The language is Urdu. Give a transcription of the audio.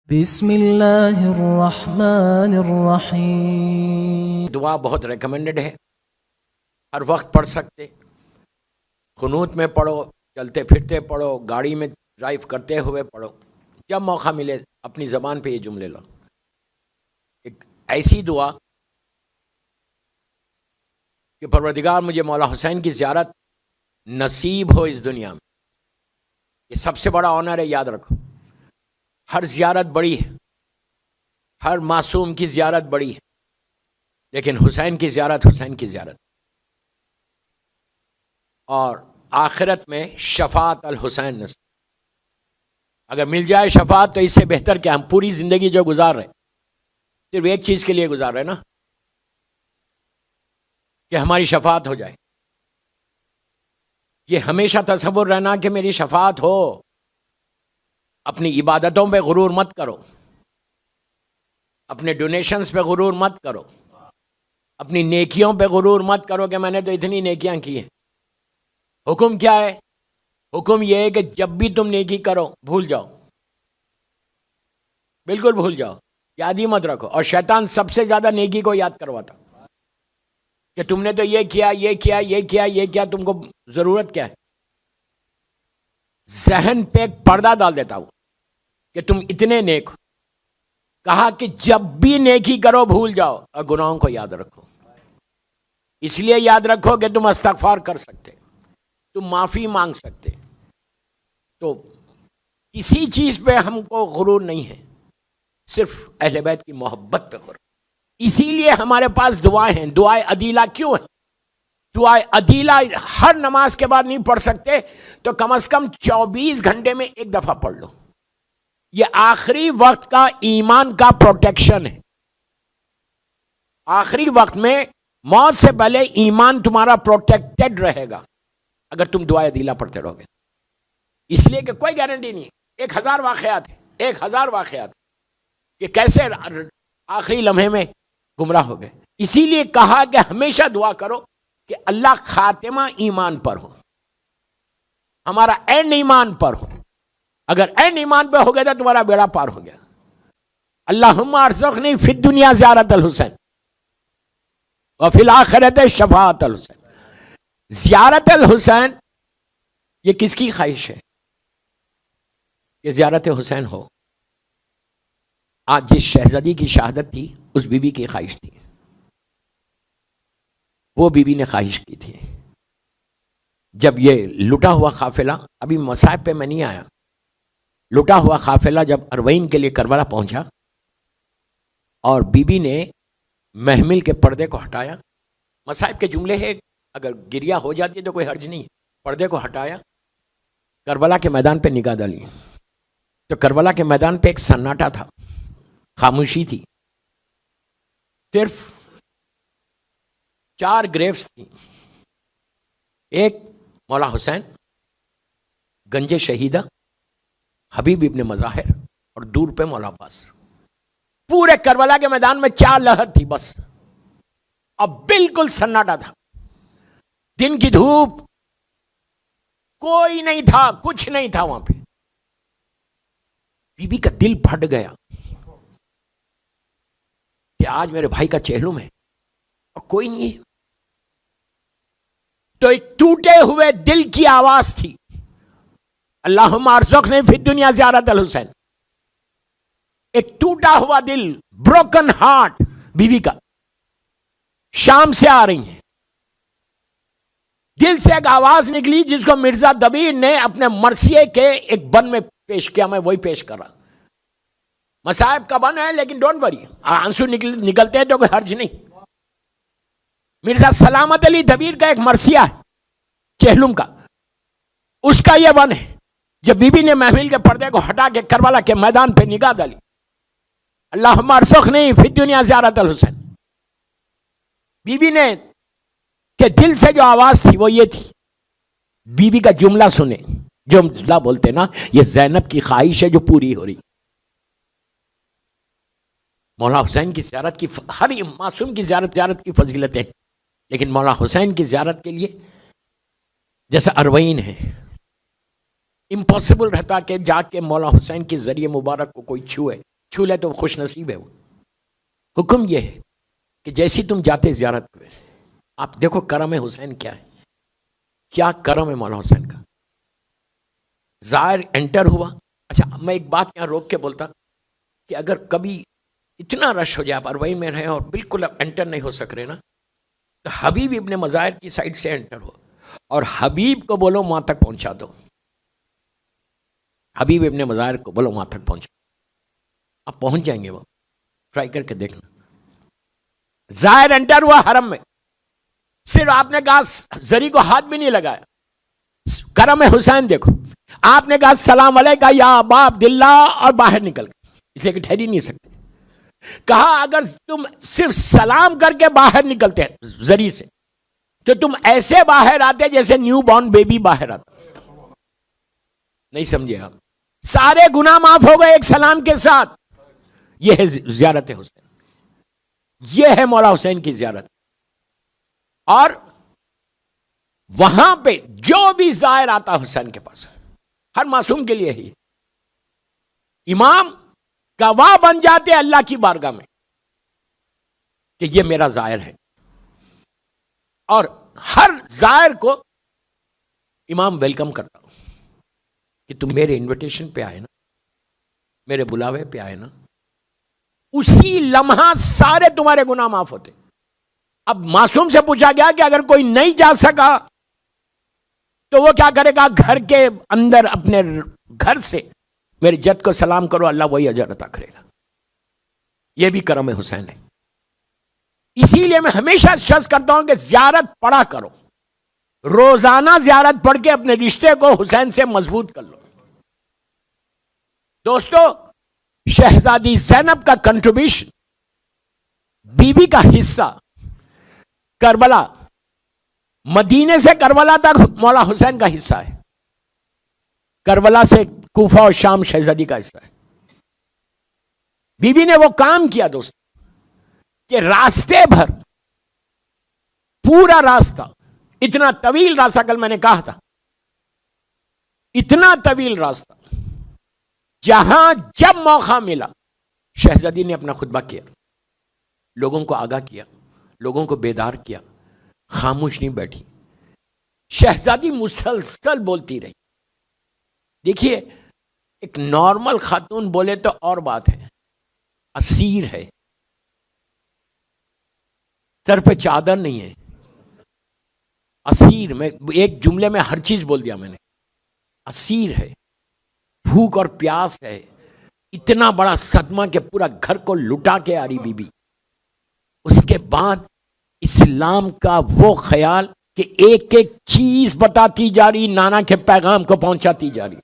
بسم اللہ الرحمن الرحیم۔ دعا بہت ریکمینڈڈ ہے، ہر وقت پڑھ سکتے، قنوت میں پڑھو، چلتے پھرتے پڑھو، گاڑی میں ڈرائیو کرتے ہوئے پڑھو، جب موقع ملے اپنی زبان پہ یہ جملے لو۔ ایک ایسی دعا کہ پروردگار مجھے مولا حسین کی زیارت نصیب ہو اس دنیا میں، یہ سب سے بڑا آنر ہے، یاد رکھو۔ ہر زیارت بڑی ہے، ہر معصوم کی زیارت بڑی ہے، لیکن حسین کی زیارت حسین کی زیارت، اور آخرت میں شفاعت الحسین نصیب۔ اگر مل جائے شفاعت تو اس سے بہتر کہ ہم پوری زندگی جو گزار رہے صرف ایک چیز کے لیے گزار رہے نا، کہ ہماری شفاعت ہو جائے۔ یہ ہمیشہ تصور رہنا کہ میری شفاعت ہو۔ اپنی عبادتوں پہ غرور مت کرو، اپنے ڈونیشنز پہ غرور مت کرو، اپنی نیکیوں پہ غرور مت کرو کہ میں نے تو اتنی نیکیاں کی ہیں۔ حکم کیا ہے؟ حکم یہ ہے کہ جب بھی تم نیکی کرو بھول جاؤ، بالکل بھول جاؤ، یاد ہی مت رکھو۔ اور شیطان سب سے زیادہ نیکی کو یاد کرواتا کہ تم نے تو یہ کیا، یہ کیا، یہ کیا، یہ کیا، تم کو ضرورت کیا ہے؟ ذہن پہ ایک پردہ ڈال دیتا ہوں کہ تم اتنے نیک ہو۔ کہا کہ جب بھی نیکی کرو بھول جاؤ اور گناہوں کو یاد رکھو۔ اس لیے یاد رکھو کہ تم استغفار کر سکتے، تم معافی مانگ سکتے۔ تو کسی چیز پہ ہم کو غرور نہیں ہے، صرف اہل بیت کی محبت پہ غرور۔ اسی لیے ہمارے پاس دعائیں ہیں۔ دعائیں عدیلہ کیوں ہیں؟ دعائیں عدیلہ ہر نماز کے بعد نہیں پڑھ سکتے تو کم از کم 24 گھنٹے میں ایک دفعہ پڑھ لو۔ یہ آخری وقت کا ایمان کا پروٹیکشن ہے۔ آخری وقت میں موت سے پہلے ایمان تمہارا پروٹیکٹڈ رہے گا اگر تم دعائیں عدیلہ پڑھتے رہو گے۔ اس لیے کہ کوئی گارنٹی نہیں، 1000 واقعات ہیں، 1000 واقعات کہ کیسے آخری لمحے میں گمراہ ہو گئے۔ اسی لیے کہا کہ ہمیشہ دعا کرو کہ اللہ خاتمہ ایمان پر ہو، ہمارا اینڈ ایمان پر ہو۔ اگر اینڈ ایمان پہ ہو گیا تو تمہارا بیڑا پار ہو گیا۔ اللہم ارزقنی فی الدنیا زیارت الحسین وفی الآخرت شفاعت الحسین۔ زیارت الحسین یہ کس کی خواہش ہے؟ کہ زیارت حسین ہو۔ آج جس شہزادی کی شہادت تھی اس بی بی کی خواہش تھی، وہ بی بی نے خواہش کی تھی۔ جب یہ لٹا ہوا قافلہ، ابھی مصائب پہ میں نہیں آیا، لٹا ہوا قافلہ جب اربعین کے لیے کربلا پہنچا اور بی بی نے محمل کے پردے کو ہٹایا، مصائب کے جملے ہیں، اگر گریا ہو جاتی ہے تو کوئی حرج نہیں، پردے کو ہٹایا، کربلا کے میدان پہ نگاہ ڈالی تو کربلا کے میدان پہ ایک سناٹا تھا، خاموشی تھی، صرف 4 گریوز تھیں۔ ایک مولا حسین، گنج شہیدہ، حبیب ابن مظاہر، اور دور پہ مولا عباس۔ پورے کربلا کے میدان میں 4 لہر تھی بس، اب بالکل سناٹا تھا، دن کی دھوپ، کوئی نہیں تھا، کچھ نہیں تھا وہاں پہ۔ بی بی کا دل پھٹ گیا کہ آج میرے بھائی کا چہلم ہے اور کوئی نہیں ہے۔ تو ایک ٹوٹے ہوئے دل کی آواز تھی، اللہم ارزقنی فی الدنیا زیارت الحسین۔ ایک ٹوٹا ہوا دل، بروکن ہارٹ بی بی کا، شام سے آ رہی ہیں، دل سے ایک آواز نکلی جس کو مرزا دبیر نے اپنے مرثیے کے ایک بن میں پیش کیا، میں وہی پیش کر رہا۔ مصائب کا بن ہے لیکن ڈونٹ وری، آنسو نکلتے ہیں تو کوئی حرج نہیں۔ مرزا سلامت علی دبیر کا ایک مرثیہ ہے چہلم کا، اس کا یہ بن ہے۔ جب بی بی نے محفل کے پردے کو ہٹا کے کربلا کے میدان پہ نگاہ ڈالی، اللہم ارزقنی فی الدنیا زیارت الحسین، بی بی نے کہ دل سے جو آواز تھی وہ یہ تھی، بی بی کا جملہ سنیں، جو جملہ بولتے نا، یہ زینب کی خواہش ہے جو پوری ہو رہی۔ مولا حسین کی زیارت کی، ہر معصوم کی زیارت کی فضیلتیں، لیکن مولا حسین کی زیارت کے لیے جیسا اربعین ہے، امپاسبل رہتا کہ جا کے مولا حسین کے ذریعے مبارک کو کوئی چھوئے، چھو لے تو خوش نصیب ہے وہ. حکم یہ ہے کہ جیسی تم جاتے زیارت پہ. آپ دیکھو کرم حسین کیا ہے, کیا کرم ہے مولانا حسین کا. زائر انٹر ہوا. اچھا میں ایک بات یہاں روک کے بولتا کہ اگر کبھی اتنا رش ہو جائے, آپ اربعین میں رہے اور بالکل اب انٹر نہیں ہو سک رہے نا, تو حبیب ابن مظاہر کی سائڈ سے انٹر ہو اور حبیب کو بولو وہاں تک پہنچا دو. حبیب ابن مظاہر کو بولو وہاں تک پہنچا. آپ پہنچ جائیں گے, وہ ٹرائی کر کے دیکھنا. ظاہر انٹر ہوا حرم میں, صرف آپ نے کہا زری کو ہاتھ بھی نہیں لگایا. کرم حسین دیکھو, آپ نے کہا السلام علیکم یا ابا عبداللہ اور باہر نکل گئے, اس لیے کہ ٹھہر ہی نہیں سکتے. کہا اگر تم صرف سلام کر کے باہر نکلتے زری سے تو تم ایسے باہر آتے جیسے نیو بورن بیبی باہر آتا. نہیں سمجھے آپ؟ سارے گناہ معاف ہو گئے ایک سلام کے ساتھ. یہ ہے زیارت حسین, یہ ہے مولا حسین کی زیارت. اور وہاں پہ جو بھی زائر آتا حسین کے پاس, ہر معصوم کے لیے ہی امام گواہ بن جاتے اللہ کی بارگاہ میں کہ یہ میرا زائر ہے. اور ہر زائر کو امام ویلکم کرتا کہ تم میرے انویٹیشن پہ آئے نا, میرے بلاوے پہ آئے نا, اسی لمحہ سارے تمہارے گناہ معاف ہوتے. اب معصوم سے پوچھا گیا کہ اگر کوئی نہیں جا سکا تو وہ کیا کرے گا؟ گھر کے اندر اپنے گھر سے میرے جد کو سلام کرو, اللہ وہی اجر عطا کرے گا. یہ بھی کرم حسین ہے. اسی لیے میں ہمیشہ شرط کرتا ہوں کہ زیارت پڑھا کرو, روزانہ زیارت پڑھ کے اپنے رشتے کو حسین سے مضبوط کر لو. دوستو, شہزادی زینب کا کنٹریبیوشن, بی بی کا حصہ کربلا, مدینے سے کربلا تک مولا حسین کا حصہ ہے, کربلا سے کوفہ اور شام شہزادی کا حصہ ہے. بی بی نے وہ کام کیا دوست کہ راستے بھر, پورا راستہ, اتنا طویل راستہ, کل میں نے کہا تھا اتنا طویل راستہ, جہاں جب موقع ملا شہزادی نے اپنا خطبہ کیا, لوگوں کو آگاہ کیا, لوگوں کو بیدار کیا, خاموش نہیں بیٹھی. شہزادی مسلسل بولتی رہی. دیکھیے ایک نارمل خاتون بولے تو اور بات ہے, اسیر ہے, سر پہ چادر نہیں ہے, اسیر. میں ایک جملے میں ہر چیز بول دیا میں نے. اسیر ہے, بھوک اور پیاس ہے, اتنا بڑا صدمہ کہ پورا گھر کو لٹا کے آ رہی بی بی. اس کے بعد اسلام کا وہ خیال کہ ایک ایک چیز بتاتی جا رہی, نانا کے پیغام کو پہنچاتی جا رہی.